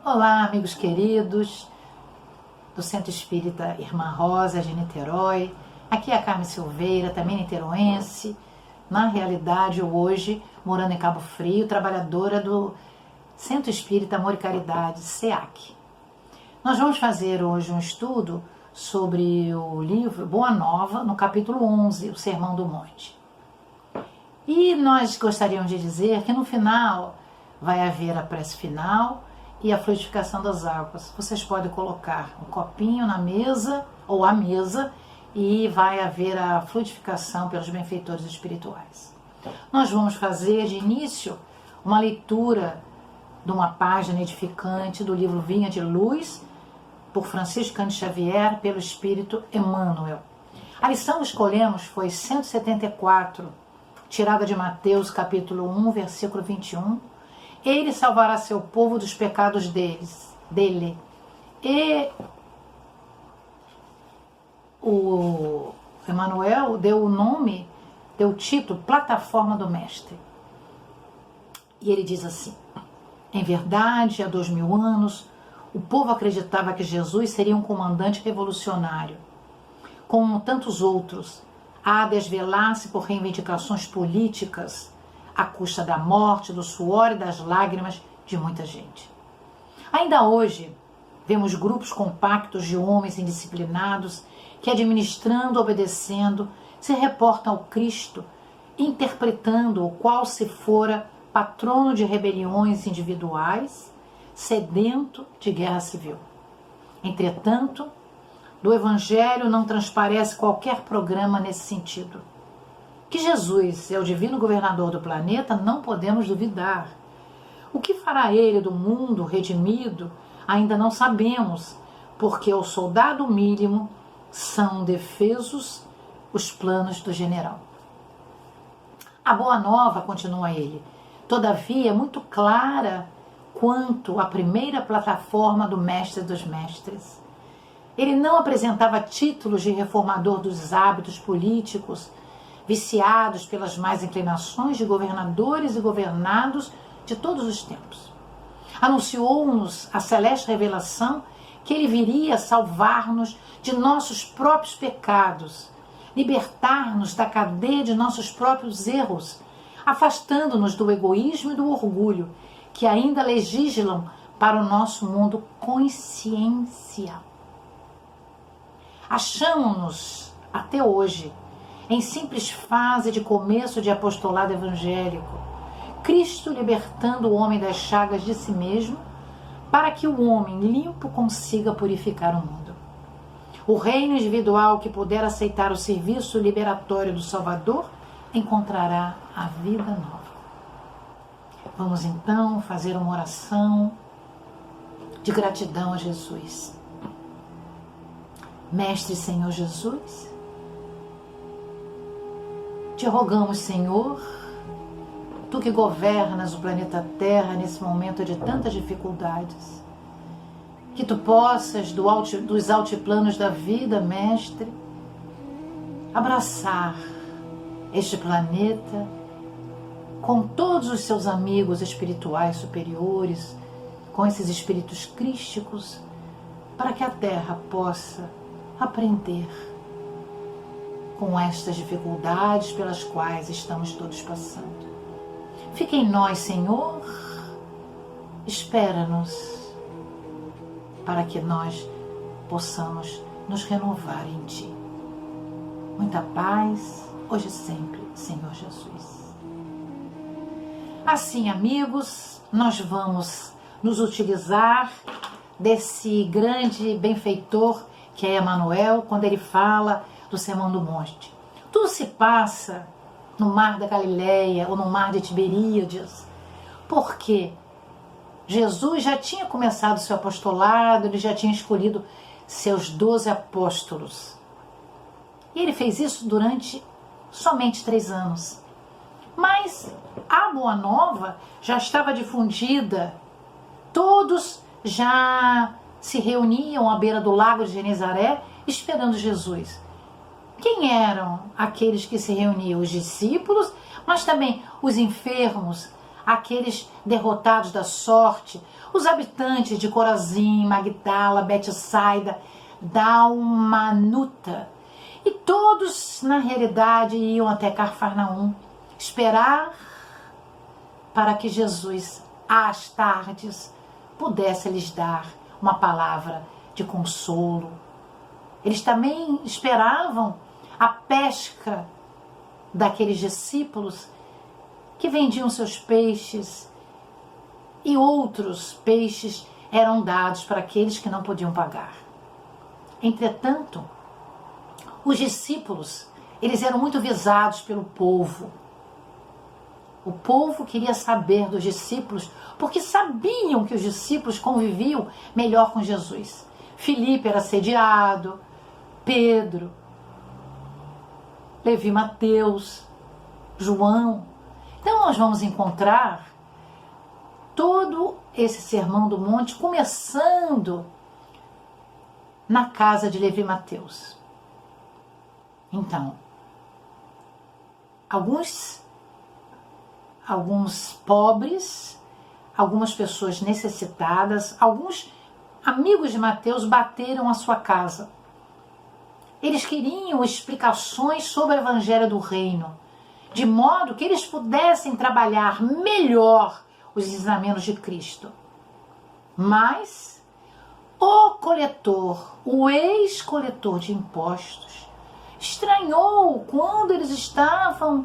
Olá, amigos queridos do Centro Espírita Irmã Rosa de Niterói. Aqui é a Carmen Silveira, também niteroense. Na realidade, hoje, morando em Cabo Frio, trabalhadora do Centro Espírita Amor e Caridade, SEAC. Nós vamos fazer hoje um estudo sobre o livro Boa Nova, no capítulo 11, o Sermão do Monte. E nós gostaríamos de dizer que no final vai haver a prece final e a fluidificação das águas. Vocês podem colocar um copinho na mesa ou à mesa e vai haver a fluidificação pelos benfeitores espirituais. Nós vamos fazer de início uma leitura de uma página edificante do livro Vinha de Luz, por Francisco Cândido Xavier, pelo Espírito Emmanuel. A lição que escolhemos foi 174, tirada de Mateus capítulo 1, versículo 21. Ele salvará seu povo dos pecados dele. E o Emmanuel deu o título Plataforma do Mestre. E ele diz assim: em verdade, há 2000 anos, o povo acreditava que Jesus seria um comandante revolucionário, como tantos outros, a desvelar-se por reivindicações políticas, à custa da morte, do suor e das lágrimas de muita gente. Ainda hoje, vemos grupos compactos de homens indisciplinados que, administrando, obedecendo, se reportam ao Cristo, interpretando o qual se fora patrono de rebeliões individuais, sedento de guerra civil. Entretanto, do Evangelho não transparece qualquer programa nesse sentido. Que Jesus é o divino governador do planeta, não podemos duvidar. O que fará ele do mundo redimido, ainda não sabemos, porque ao soldado mínimo são defesos os planos do general. A boa nova, continua ele, todavia é muito clara quanto à primeira plataforma do mestre dos mestres. Ele não apresentava títulos de reformador dos hábitos políticos, viciados pelas más inclinações de governadores e governados de todos os tempos. Anunciou-nos a celeste revelação que ele viria salvar-nos de nossos próprios pecados, libertar-nos da cadeia de nossos próprios erros, afastando-nos do egoísmo e do orgulho que ainda legislam para o nosso mundo consciencial. Achamos-nos até hoje em simples fase de começo de apostolado evangélico, Cristo libertando o homem das chagas de si mesmo, para que o homem limpo consiga purificar o mundo. O reino individual que puder aceitar o serviço liberatório do Salvador encontrará a vida nova. Vamos então fazer uma oração de gratidão a Jesus. Mestre Senhor Jesus, te rogamos, Senhor, tu que governas o planeta Terra nesse momento de tantas dificuldades, que tu possas, dos altiplanos da vida, Mestre, abraçar este planeta com todos os seus amigos espirituais superiores, com esses espíritos crísticos, para que a Terra possa aprender com estas dificuldades pelas quais estamos todos passando. Fica em nós, Senhor, espera-nos para que nós possamos nos renovar em Ti. Muita paz, hoje e sempre, Senhor Jesus. Assim, amigos, nós vamos nos utilizar desse grande benfeitor que é Emmanuel, quando ele fala do Sermão do Monte. Tudo se passa no mar da Galileia ou no mar de Tiberíades, porque Jesus já tinha começado o seu apostolado, ele já tinha escolhido seus 12 apóstolos. E ele fez isso durante somente 3 anos. Mas a Boa Nova já estava difundida, todos já se reuniam à beira do lago de Genezaré esperando Jesus. Quem eram aqueles que se reuniam? Os discípulos, mas também os enfermos, aqueles derrotados da sorte, os habitantes de Corazim, Magdala, Betsaida, Dalmanuta, e todos, na realidade, iam até Cafarnaum esperar para que Jesus, às tardes, pudesse lhes dar uma palavra de consolo. Eles também esperavam a pesca daqueles discípulos que vendiam seus peixes, e outros peixes eram dados para aqueles que não podiam pagar. Entretanto, os discípulos, eles eram muito visados pelo povo. O povo queria saber dos discípulos, porque sabiam que os discípulos conviviam melhor com Jesus. Filipe era assediado, Pedro, Levi, Mateus, João. Então nós vamos encontrar todo esse sermão do monte começando na casa de Levi e Mateus. Então, alguns pobres, algumas pessoas necessitadas, alguns amigos de Mateus bateram à sua casa. Eles queriam explicações sobre o evangelho do reino, de modo que eles pudessem trabalhar melhor os ensinamentos de Cristo. Mas o coletor, o ex-coletor de impostos, estranhou quando eles estavam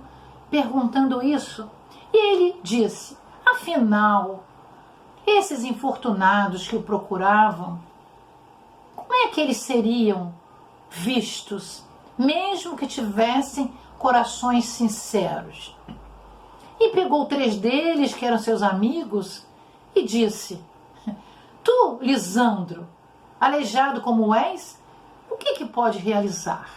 perguntando isso. E ele disse: afinal, esses infortunados que o procuravam, como é que eles seriam vistos, mesmo que tivessem corações sinceros? E pegou 3 deles, que eram seus amigos, e disse: tu, Lisandro, aleijado como és, o que pode realizar?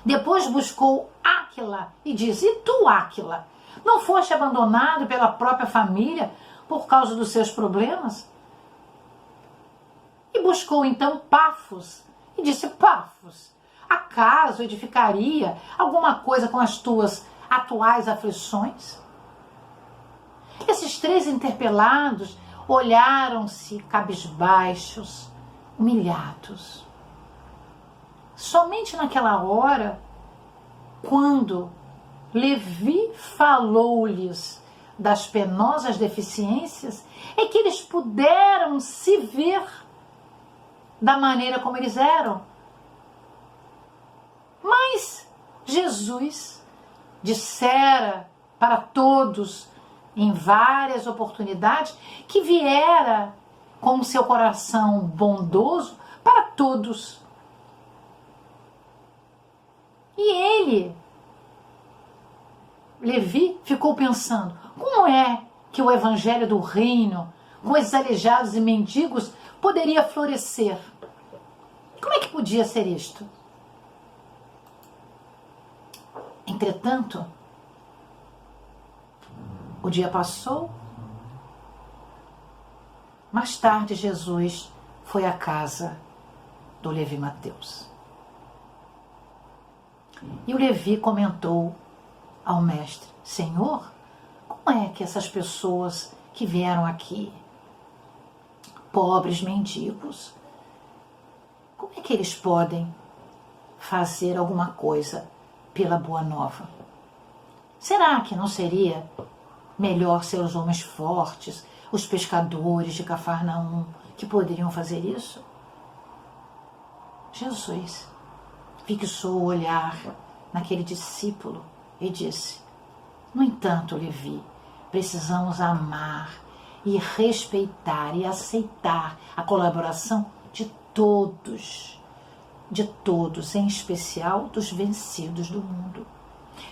Depois buscou Áquila e disse: e tu, Áquila, não foste abandonado pela própria família por causa dos seus problemas? E buscou então Pafos e disse: Pafos, acaso edificaria alguma coisa com as tuas atuais aflições? Esses 3 interpelados olharam-se cabisbaixos, humilhados. Somente naquela hora, quando Levi falou-lhes das penosas deficiências, é que eles puderam se ver da maneira como eles eram. Mas Jesus dissera para todos, em várias oportunidades, que viera com o seu coração bondoso para todos. E ele, Levi, ficou pensando: como é que o evangelho do reino, com esses aleijados e mendigos, poderia florescer? Como é que podia ser isto? Entretanto, o dia passou. Mais tarde, Jesus foi à casa do Levi Mateus. E o Levi comentou ao mestre: Senhor, como é que essas pessoas que vieram aqui, pobres, mendigos, como é que eles podem fazer alguma coisa pela boa nova? Será que não seria melhor ser os homens fortes, os pescadores de Cafarnaum, que poderiam fazer isso? Jesus fixou o olhar naquele discípulo e disse: no entanto, Levi, precisamos amar e respeitar e aceitar a colaboração de todos, em especial dos vencidos do mundo.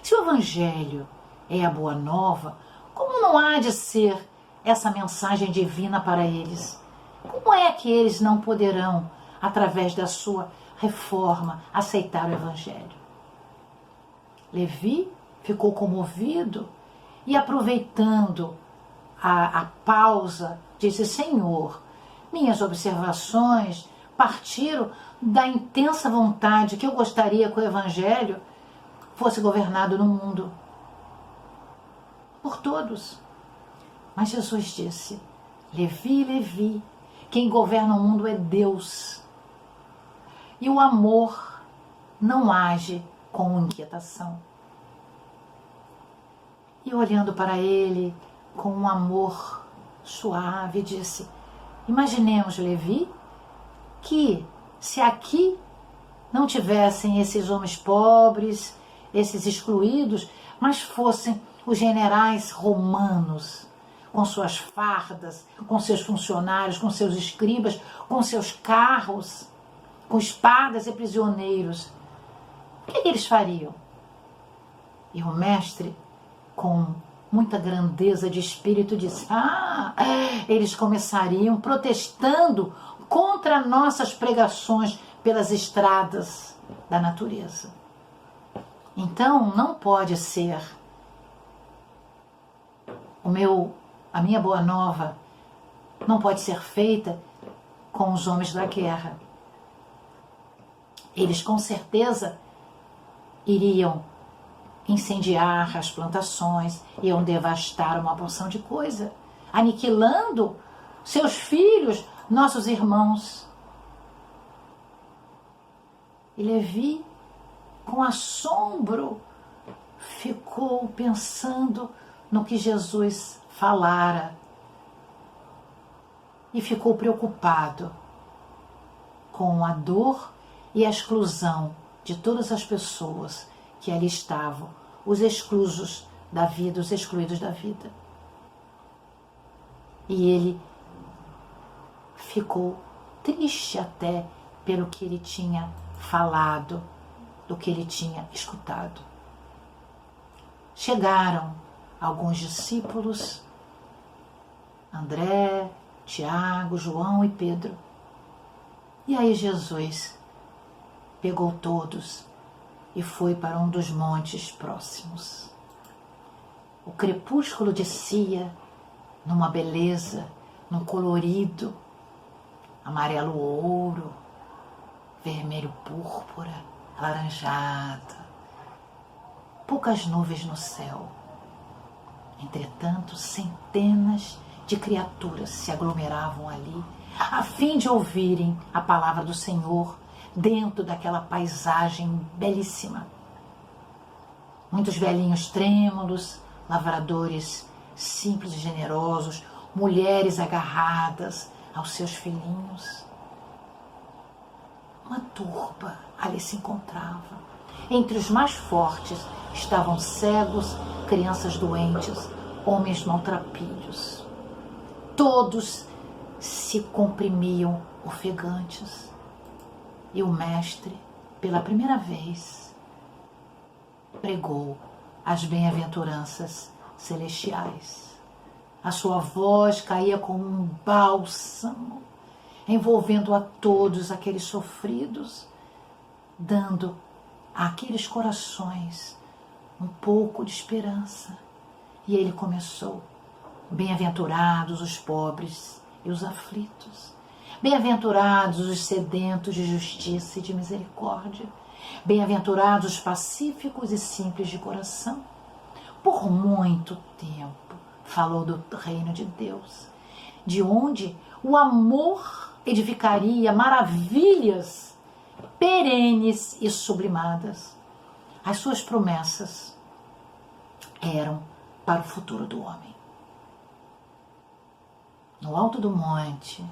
Se o evangelho é a boa nova, como não há de ser essa mensagem divina para eles? Como é que eles não poderão, através da sua reforma, aceitar o evangelho? Levi ficou comovido e, aproveitando a pausa, disse: Senhor, minhas observações partiram da intensa vontade que eu gostaria que o evangelho fosse governado no mundo. por todos. Mas Jesus disse: Levi, Levi, quem governa o mundo é Deus. E o amor não age com inquietação. E olhando para ele com um amor suave, disse: imaginemos, Levi, que se aqui não tivessem esses homens pobres, esses excluídos, mas fossem os generais romanos, com suas fardas, com seus funcionários, com seus escribas, com seus carros, com espadas e prisioneiros, o que eles fariam? E o mestre, com muita grandeza de espírito, disse: eles começariam protestando contra nossas pregações pelas estradas da natureza. Então, não pode ser a minha boa nova não pode ser feita com os homens da guerra. Eles com certeza iriam incendiar as plantações, iam devastar uma porção de coisa, aniquilando seus filhos, nossos irmãos. E Levi, com assombro, ficou pensando no que Jesus falara e ficou preocupado com a dor e a exclusão de todas as pessoas que ali estavam, os exclusos da vida, os excluídos da vida. E ele ficou triste até pelo que ele tinha falado, do que ele tinha escutado. Chegaram alguns discípulos, André, Tiago, João e Pedro. E aí Jesus pegou todos e foi para um dos montes próximos. O crepúsculo descia numa beleza, num colorido, amarelo ouro, vermelho púrpura, alaranjado, poucas nuvens no céu. Entretanto, centenas de criaturas se aglomeravam ali, a fim de ouvirem a palavra do Senhor dentro daquela paisagem belíssima. Muitos velhinhos trêmulos, lavradores simples e generosos, mulheres agarradas aos seus filhinhos. Uma turba ali se encontrava. Entre os mais fortes estavam cegos, crianças doentes, homens maltrapilhos. Todos se comprimiam ofegantes. E o mestre, pela primeira vez, pregou as bem-aventuranças celestiais. A sua voz caía como um bálsamo, envolvendo a todos aqueles sofridos, dando àqueles corações um pouco de esperança. E ele começou: bem-aventurados os pobres e os aflitos, bem-aventurados os sedentos de justiça e de misericórdia, bem-aventurados os pacíficos e simples de coração. Por muito tempo falou do reino de Deus, de onde o amor edificaria maravilhas perenes e sublimadas. As suas promessas eram para o futuro do homem. No alto do monte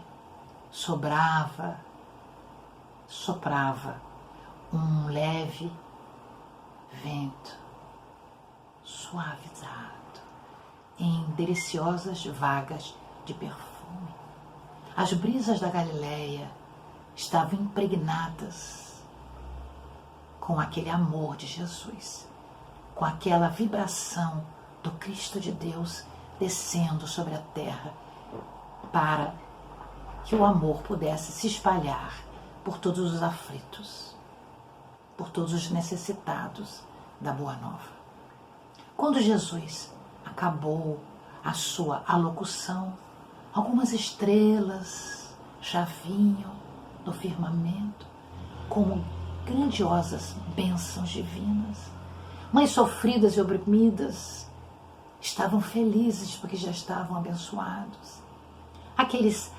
soprava um leve vento suavizado em deliciosas vagas de perfume. As brisas da Galileia estavam impregnadas com aquele amor de Jesus, com aquela vibração do Cristo de Deus descendo sobre a terra, para que o amor pudesse se espalhar por todos os aflitos, por todos os necessitados da Boa Nova. Quando Jesus acabou a sua alocução, algumas estrelas já vinham do firmamento como grandiosas bênçãos divinas. Mães sofridas e oprimidas estavam felizes porque já estavam abençoados. Aqueles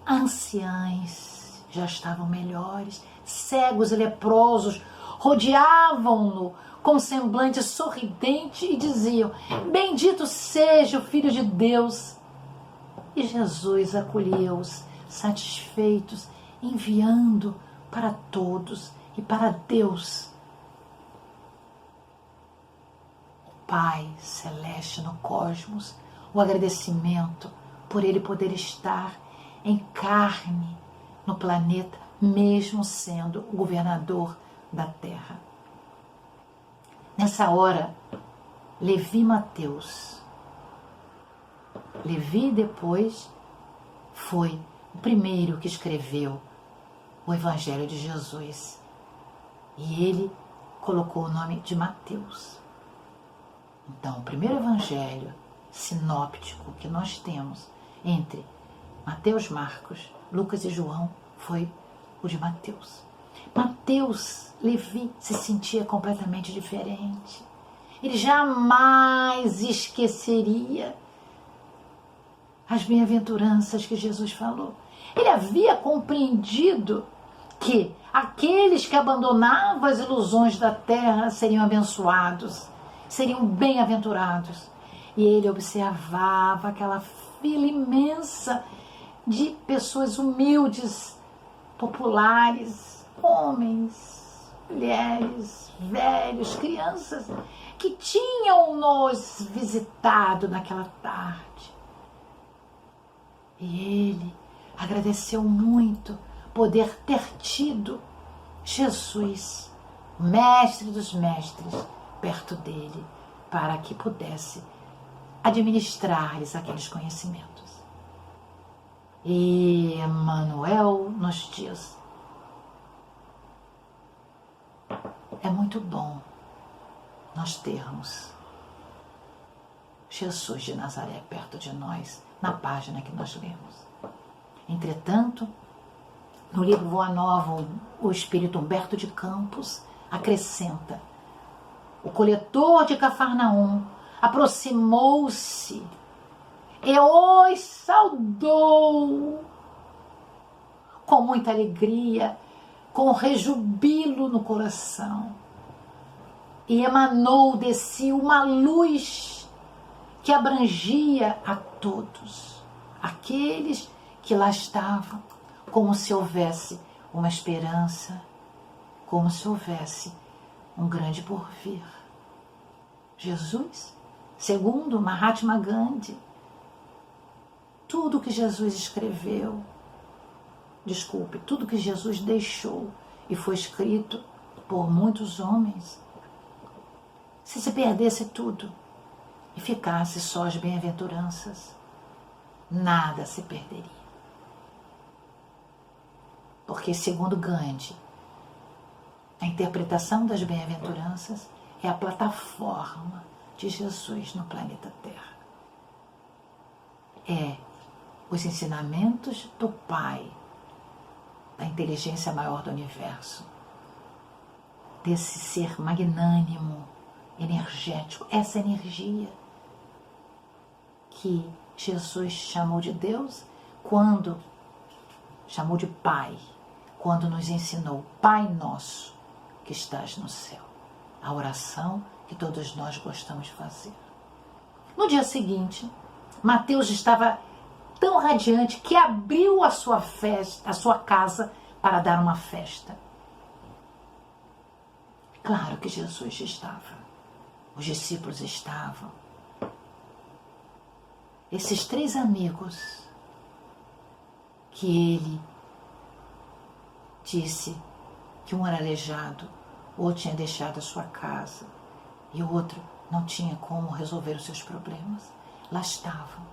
anciães já estavam melhores, cegos e leprosos rodeavam-no com semblante sorridente e diziam: bendito seja o Filho de Deus. E Jesus acolheu-os, satisfeitos, enviando para todos e para Deus, o Pai Celeste no cosmos, o agradecimento por ele poder estar em carne no planeta, mesmo sendo o governador da Terra. Nessa hora, Levi Mateus, Levi depois foi o primeiro que escreveu o Evangelho de Jesus. E ele colocou o nome de Mateus. Então, o primeiro evangelho sinóptico que nós temos entre Mateus, Marcos, Lucas e João foi o de Mateus. Mateus, Levi, se sentia completamente diferente. Ele jamais esqueceria as bem-aventuranças que Jesus falou. Ele havia compreendido que aqueles que abandonavam as ilusões da terra seriam abençoados, seriam bem-aventurados. E ele observava aquela fila imensa de pessoas humildes, populares, homens, mulheres, velhos, crianças, que tinham nos visitado naquela tarde. E ele agradeceu muito poder ter tido Jesus, o mestre dos mestres, perto dele, para que pudesse administrar-lhes aqueles conhecimentos. E Emmanuel nos diz: é muito bom nós termos Jesus de Nazaré perto de nós, na página que nós lemos. Entretanto, no livro Voa Nova, o espírito Humberto de Campos acrescenta: o coletor de Cafarnaum aproximou-se e os saudou com muita alegria, com rejubilo no coração. E emanou de si uma luz que abrangia a todos, aqueles que lá estavam, como se houvesse uma esperança, como se houvesse um grande porvir. Jesus, segundo Mahatma Gandhi, tudo que Jesus escreveu, tudo que Jesus deixou e foi escrito por muitos homens, se perdesse tudo e ficasse só as bem-aventuranças, nada se perderia. Porque, segundo Gandhi, a interpretação das bem-aventuranças é a plataforma de Jesus no planeta Terra. É os ensinamentos do Pai, da inteligência maior do universo, desse ser magnânimo, energético, essa energia que Jesus chamou de Deus, quando chamou de Pai, quando nos ensinou: Pai nosso que estás no céu, a oração que todos nós gostamos de fazer. No dia seguinte, Mateus estava tão radiante que abriu a sua casa para dar uma festa. Claro que Jesus estava, os discípulos estavam. Esses 3 amigos que ele disse que um era aleijado, o outro tinha deixado a sua casa e o outro não tinha como resolver os seus problemas, lá estavam.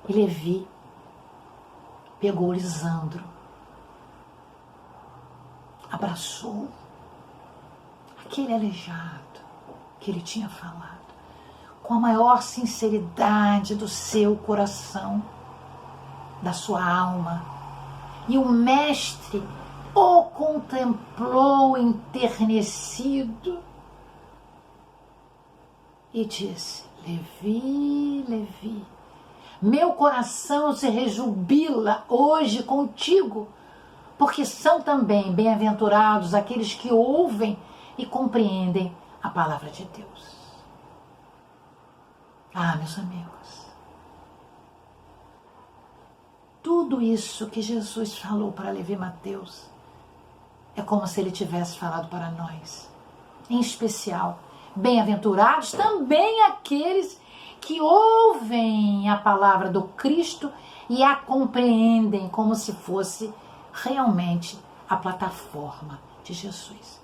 E Levi pegou Lisandro, abraçou aquele aleijado que ele tinha falado, com a maior sinceridade do seu coração, da sua alma. E o mestre o contemplou enternecido e disse: Levi, Levi, meu coração se rejubila hoje contigo, porque são também bem-aventurados aqueles que ouvem e compreendem a palavra de Deus. Ah, meus amigos, tudo isso que Jesus falou para Levi Mateus é como se ele tivesse falado para nós. Em especial, bem-aventurados também aqueles que ouvem a palavra do Cristo e a compreendem como se fosse realmente a plataforma de Jesus.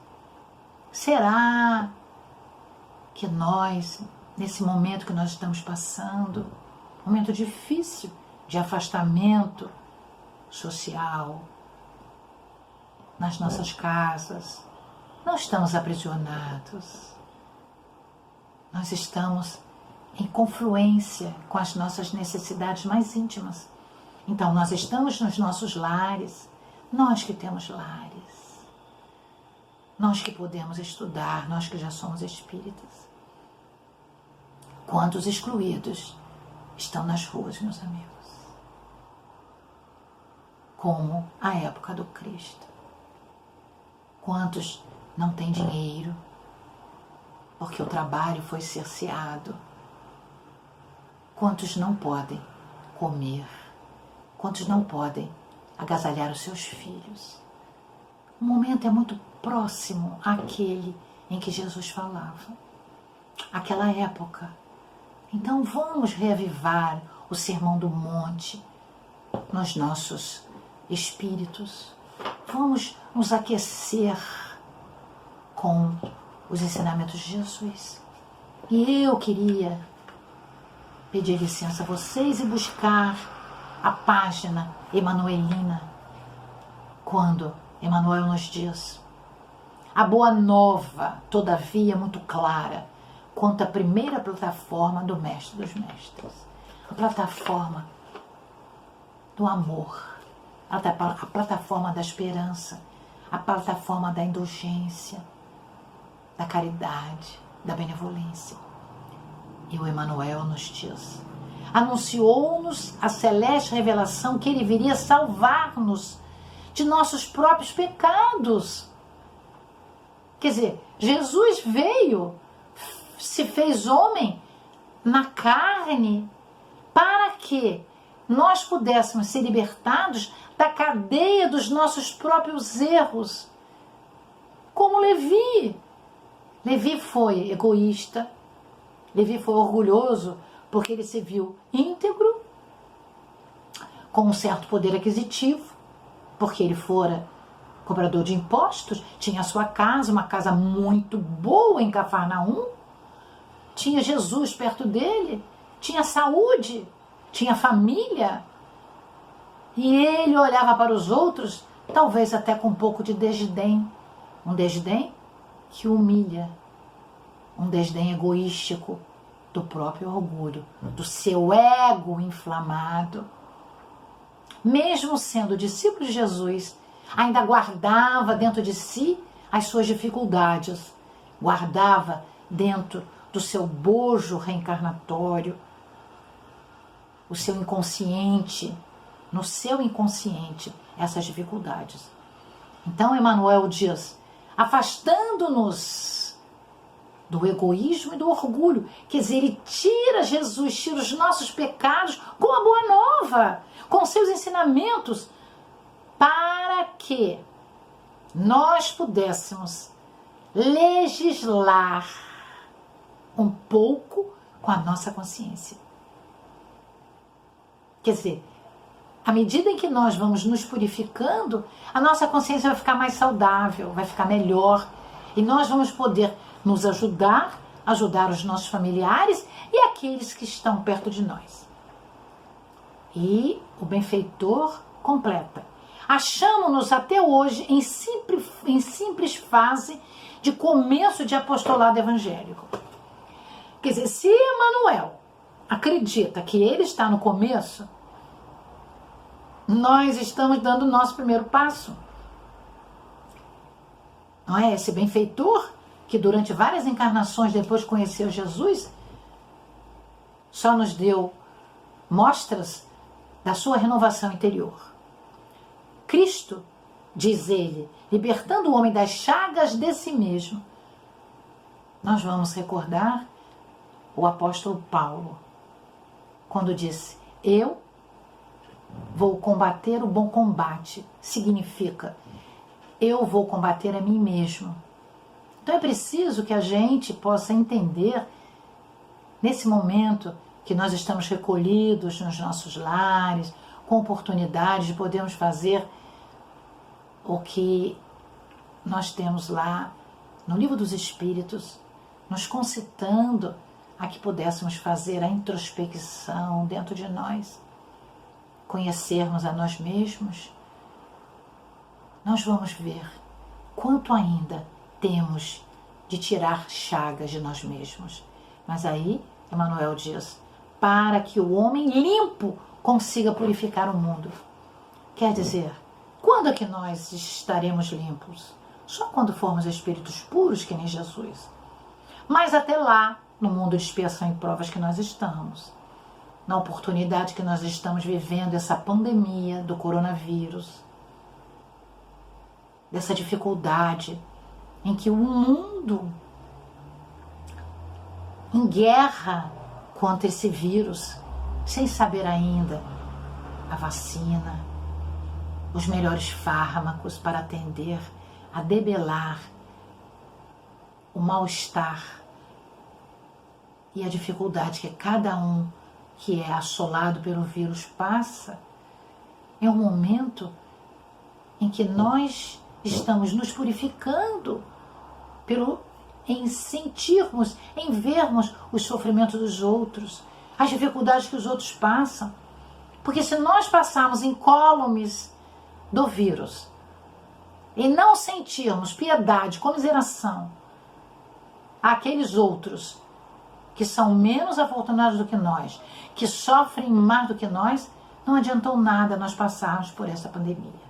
Será que nós, nesse momento que nós estamos passando, momento difícil de afastamento social, nas nossas casas, não estamos aprisionados. Nós estamos em confluência com as nossas necessidades mais íntimas. Então, nós estamos nos nossos lares, nós que temos lares, nós que podemos estudar, nós que já somos espíritas. Quantos excluídos estão nas ruas, meus amigos? Como a época do Cristo. Quantos não têm dinheiro, porque o trabalho foi cerceado? Quantos não podem comer? Quantos não podem agasalhar os seus filhos? O momento é muito próximo àquele em que Jesus falava, aquela época. Então vamos reavivar o Sermão do Monte nos nossos espíritos. Vamos nos aquecer com os ensinamentos de Jesus. E eu queria pedir licença a vocês e buscar a página Emanuelina, quando Emmanuel nos diz: a boa nova, todavia muito clara, quanto à primeira plataforma do Mestre dos Mestres, a plataforma do amor, a plataforma da esperança, a plataforma da indulgência, da caridade, da benevolência. E o Emmanuel nos diz: anunciou-nos a celeste revelação que ele viria salvar-nos de nossos próprios pecados. Quer dizer, Jesus veio, se fez homem na carne, para que nós pudéssemos ser libertados da cadeia dos nossos próprios erros. Como Levi. Levi foi egoísta, Levi foi orgulhoso, porque ele se viu íntegro, com um certo poder aquisitivo, porque ele fora cobrador de impostos, tinha a sua casa, uma casa muito boa em Cafarnaum, tinha Jesus perto dele, tinha saúde, tinha família, e ele olhava para os outros, talvez até com um pouco de desdém, um desdém que humilha, um desdém egoístico do próprio orgulho, do seu ego inflamado. Mesmo sendo discípulo de Jesus, ainda guardava dentro de si as suas dificuldades, guardava dentro do seu bojo reencarnatório, o seu inconsciente, no seu inconsciente, essas dificuldades. Então Emmanuel diz: afastando-nos do egoísmo e do orgulho, quer dizer, ele tira Jesus, tira os nossos pecados com a boa nova, com seus ensinamentos, para que nós pudéssemos legislar um pouco com a nossa consciência. Quer dizer, à medida em que nós vamos nos purificando, a nossa consciência vai ficar mais saudável, vai ficar melhor, e nós vamos poder nos ajudar, ajudar os nossos familiares e aqueles que estão perto de nós. E o benfeitor completa: achamos-nos até hoje em simples fase de começo de apostolado evangélico. Quer dizer, se Emmanuel acredita que ele está no começo, nós estamos dando o nosso primeiro passo. Não é? Esse benfeitor que durante várias encarnações depois conheceu Jesus, só nos deu mostras da sua renovação interior. Cristo, diz ele, libertando o homem das chagas de si mesmo. Nós vamos recordar o apóstolo Paulo, quando disse: eu vou combater o bom combate. Significa, eu vou combater a mim mesmo. Então é preciso que a gente possa entender, nesse momento que nós estamos recolhidos nos nossos lares, com oportunidade de podermos fazer o que nós temos lá no Livro dos Espíritos, nos concitando a que pudéssemos fazer a introspecção dentro de nós, conhecermos a nós mesmos. Nós vamos ver quanto ainda temos de tirar chagas de nós mesmos. Mas aí, Emmanuel diz, para que o homem limpo consiga purificar o mundo. Quer dizer, quando é que nós estaremos limpos? Só quando formos espíritos puros, que nem Jesus. Mas até lá, no mundo de expiação e provas que nós estamos, na oportunidade que nós estamos vivendo, essa pandemia do coronavírus, dessa dificuldade em que o mundo em guerra contra esse vírus, sem saber ainda a vacina, os melhores fármacos para atender, a debelar o mal-estar e a dificuldade que cada um que é assolado pelo vírus passa. É um momento em que nós estamos nos purificando em sentirmos, em vermos os sofrimentos dos outros, as dificuldades que os outros passam. Porque se nós passarmos incólumes do vírus e não sentirmos piedade, comiseração àqueles outros que são menos afortunados do que nós, que sofrem mais do que nós, não adiantou nada nós passarmos por essa pandemia.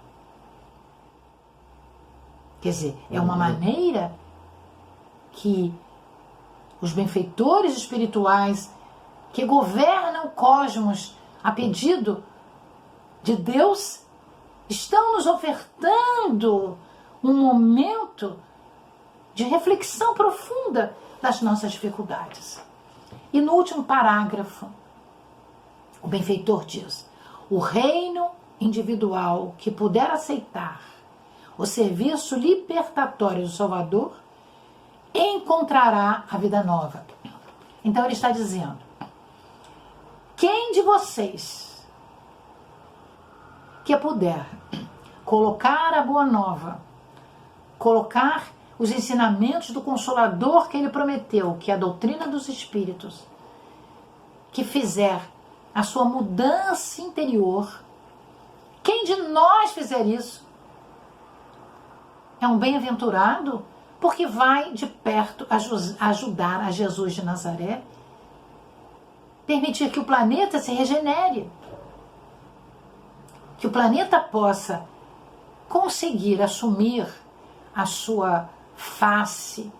Quer dizer, é uma maneira que os benfeitores espirituais que governam o cosmos a pedido de Deus estão nos ofertando um momento de reflexão profunda das nossas dificuldades. E no último parágrafo, o benfeitor diz: o reino individual que puder aceitar o serviço libertatório do Salvador encontrará a vida nova. Então ele está dizendo: quem de vocês que puder colocar a boa nova, colocar os ensinamentos do Consolador que ele prometeu, que é a doutrina dos Espíritos, que fizer a sua mudança interior, quem de nós fizer isso é um bem-aventurado, porque vai de perto ajudar a Jesus de Nazaré, permitir que o planeta se regenere, que o planeta possa conseguir assumir a sua face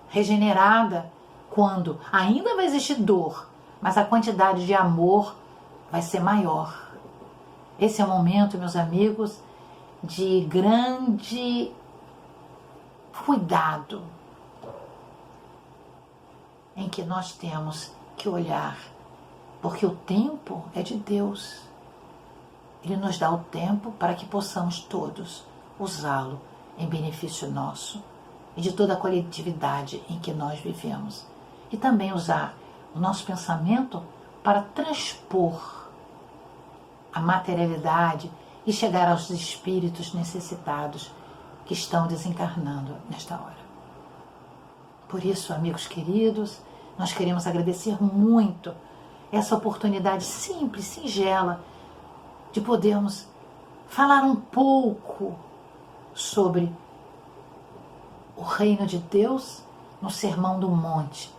regenerada, quando ainda vai existir dor, mas a quantidade de amor vai ser maior. Esse é o momento, meus amigos, de grande cuidado, em que nós temos que olhar, porque o tempo é de Deus. Ele nos dá o tempo para que possamos todos usá-lo em benefício nosso e de toda a coletividade em que nós vivemos. E também usar o nosso pensamento para transpor a materialidade e chegar aos espíritos necessitados que estão desencarnando nesta hora. Por isso, amigos queridos, nós queremos agradecer muito essa oportunidade simples, singela, de podermos falar um pouco sobre o reino de Deus no Sermão do Monte,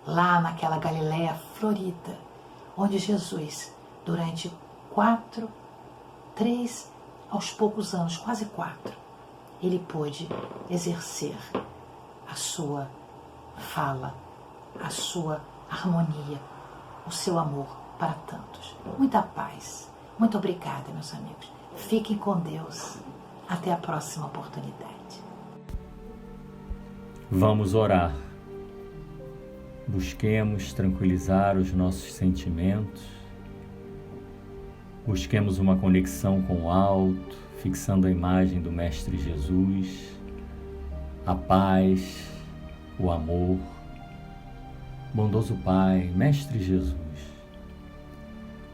lá naquela Galileia florida, onde Jesus, durante 3 aos poucos anos, quase 4, ele pôde exercer a sua fala, a sua harmonia, o seu amor para tantos. Muita paz. Muito obrigada, meus amigos. Fiquem com Deus. Até a próxima oportunidade. Vamos orar. Busquemos tranquilizar os nossos sentimentos. Busquemos uma conexão com o alto, fixando a imagem do Mestre Jesus, a paz, o amor. Bondoso Pai, Mestre Jesus,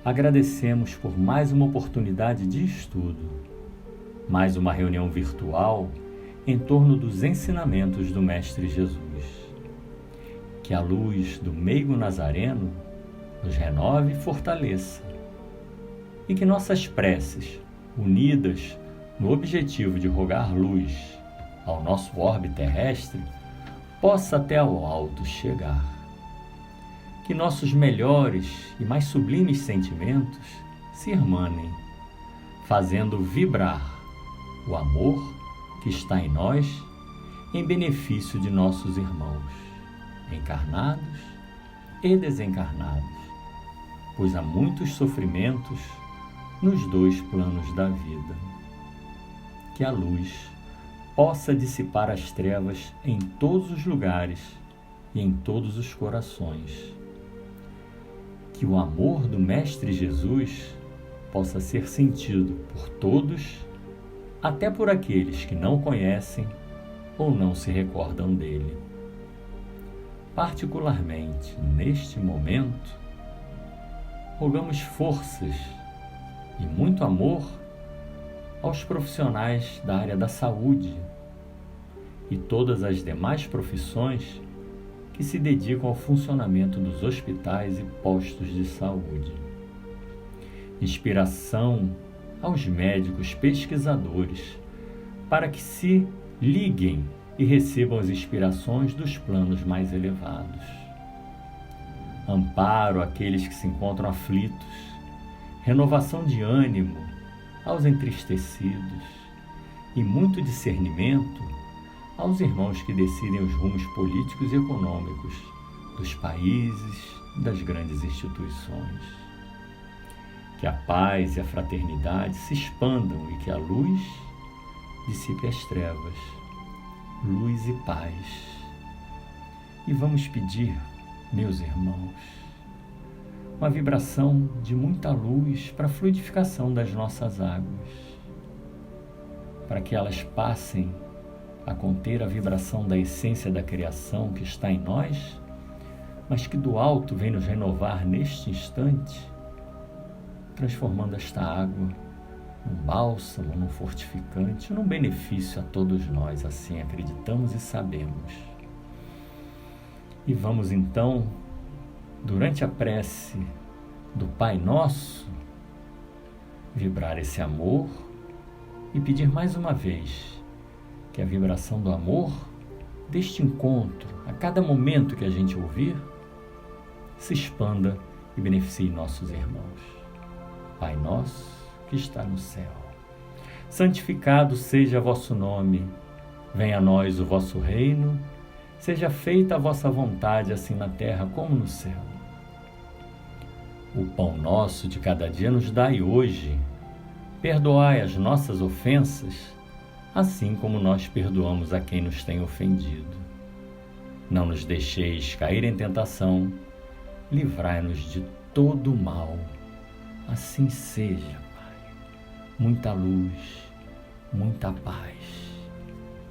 agradecemos por mais uma oportunidade de estudo, mais uma reunião virtual em torno dos ensinamentos do Mestre Jesus. Que a luz do meigo nazareno nos renove e fortaleça, e que nossas preces, unidas no objetivo de rogar luz ao nosso orbe terrestre, possa até ao alto chegar. Que nossos melhores e mais sublimes sentimentos se irmanem, fazendo vibrar o amor que está em nós em benefício de nossos irmãos, encarnados e desencarnados, pois há muitos sofrimentos nos dois planos da vida. Que a luz possa dissipar as trevas em todos os lugares e em todos os corações. Que o amor do Mestre Jesus possa ser sentido por todos, até por aqueles que não conhecem ou não se recordam dele. Particularmente neste momento, rogamos forças e muito amor aos profissionais da área da saúde e todas as demais profissões que se dedicam ao funcionamento dos hospitais e postos de saúde. Inspiração aos médicos pesquisadores para que se liguem e recebam as inspirações dos planos mais elevados. Amparo àqueles que se encontram aflitos, renovação de ânimo aos entristecidos e muito discernimento aos irmãos que decidem os rumos políticos e econômicos dos países e das grandes instituições. Que a paz e a fraternidade se expandam e que a luz dissipe as trevas. Luz e paz. E vamos pedir, meus irmãos, uma vibração de muita luz para a fluidificação das nossas águas, para que elas passem a conter a vibração da essência da criação que está em nós, mas que do alto vem nos renovar neste instante, transformando esta água num bálsamo, num fortificante, num benefício a todos nós, assim acreditamos e sabemos. E vamos então, durante a prece do Pai Nosso, vibrar esse amor e pedir mais uma vez que a vibração do amor deste encontro, a cada momento que a gente ouvir, se expanda e beneficie nossos irmãos. Pai nosso que está no céu, santificado seja vosso nome, venha a nós o vosso reino, seja feita a vossa vontade, assim na terra como no céu. O pão nosso de cada dia nos dai hoje, perdoai as nossas ofensas, assim como nós perdoamos a quem nos tem ofendido. Não nos deixeis cair em tentação, livrai-nos de todo o mal. Assim seja, Pai. Muita luz, muita paz.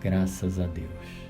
Graças a Deus.